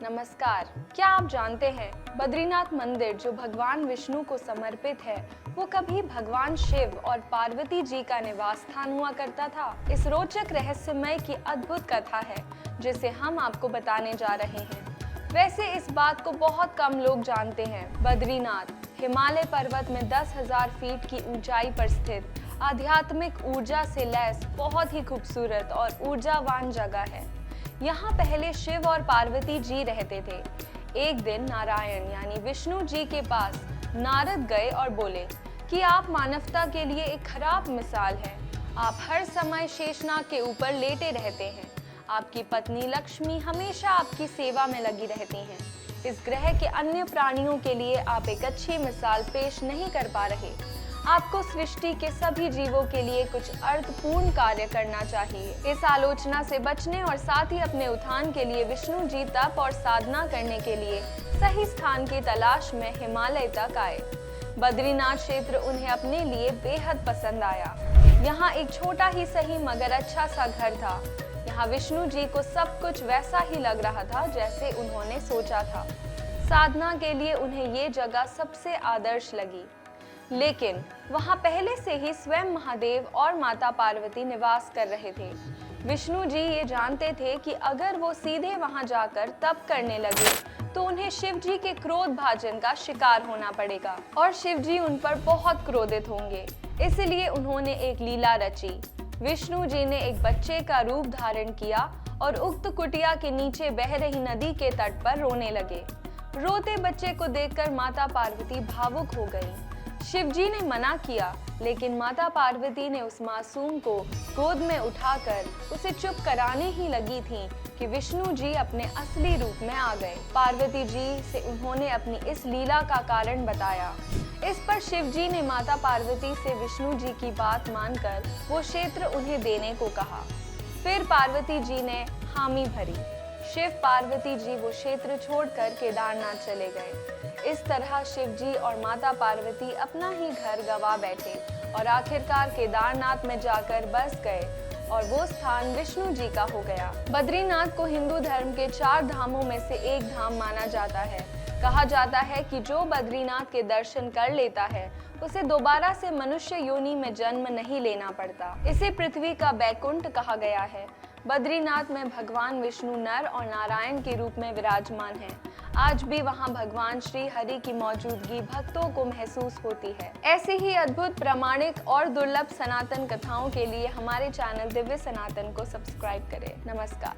नमस्कार। क्या आप जानते हैं बद्रीनाथ मंदिर जो भगवान विष्णु को समर्पित है वो कभी भगवान शिव और पार्वती जी का निवास स्थान हुआ करता था। इस रोचक रहस्यमय की अद्भुत कथा है जिसे हम आपको बताने जा रहे हैं। वैसे इस बात को बहुत कम लोग जानते हैं। बद्रीनाथ हिमालय पर्वत में 10,000 फीट की ऊंचाई पर स्थित आध्यात्मिक ऊर्जा से लैस बहुत ही खूबसूरत और ऊर्जावान जगह है। यहाँ पहले शिव और पार्वती जी रहते थे। एक दिन नारायण यानी विष्णु जी के पास नारद गए और बोले कि आप मानवता के लिए एक खराब मिसाल हैं। आप हर समय शेषनाग के ऊपर लेटे रहते हैं। आपकी पत्नी लक्ष्मी हमेशा आपकी सेवा में लगी रहती हैं। इस ग्रह के अन्य प्राणियों के लिए आप एक अच्छी मिसाल पेश नहीं कर पा रहे। आपको सृष्टि के सभी जीवों के लिए कुछ अर्थपूर्ण कार्य करना चाहिए। इस आलोचना से बचने और साथ ही अपने उत्थान के लिए विष्णु जी तप और साधना करने के लिए सही स्थान की तलाश में हिमालय तक आए। बद्रीनाथ क्षेत्र उन्हें अपने लिए बेहद पसंद आया। यहाँ एक छोटा ही सही मगर अच्छा सा घर था। यहाँ विष्णु जी को सब कुछ वैसा ही लग रहा था जैसे उन्होंने सोचा था। साधना के लिए उन्हें ये जगह सबसे आदर्श लगी। लेकिन वहां पहले से ही स्वयं महादेव और माता पार्वती निवास कर रहे थे। विष्णु जी ये जानते थे कि अगर वो सीधे वहां जाकर तप करने लगे तो उन्हें शिव जी के क्रोध भाजन का शिकार होना पड़ेगा और शिव जी उन पर बहुत क्रोधित होंगे। इसलिए उन्होंने एक लीला रची। विष्णु जी ने एक बच्चे का रूप धारण किया और उक्त कुटिया के नीचे बह रही नदी के तट पर रोने लगे। रोते बच्चे को देखकर माता पार्वती भावुक हो गईं। शिव जी ने मना किया, लेकिन माता पार्वती ने उस मासूम को गोद में उठाकर उसे चुप कराने ही लगी थीं कि विष्णु जी अपने असली रूप में आ गए। पार्वती जी से उन्होंने अपनी इस लीला का कारण बताया। इस पर शिव जी ने माता पार्वती से विष्णु जी की बात मानकर वो क्षेत्र उन्हें देने को कहा। फिर पार्वती जी ने हामी भरी। शिव पार्वती जी वो क्षेत्र छोड़कर केदारनाथ चले गए। इस तरह शिव जी और माता पार्वती अपना ही घर गंवा बैठे और आखिरकार केदारनाथ में जाकर बस गए और वो स्थान विष्णु जी का हो गया। बद्रीनाथ को हिंदू धर्म के 4 धामों में से एक धाम माना जाता है। कहा जाता है कि जो बद्रीनाथ के दर्शन कर लेता है उसे दोबारा से मनुष्य योनि में जन्म नहीं लेना पड़ता। इसे पृथ्वी का बैकुंठ कहा गया है। बद्रीनाथ में भगवान विष्णु नर और नारायण के रूप में विराजमान हैं। आज भी वहां भगवान श्री हरि की मौजूदगी भक्तों को महसूस होती है। ऐसी ही अद्भुत, प्रामाणिक और दुर्लभ सनातन कथाओं के लिए हमारे चैनल दिव्य सनातन को सब्सक्राइब करें। नमस्कार।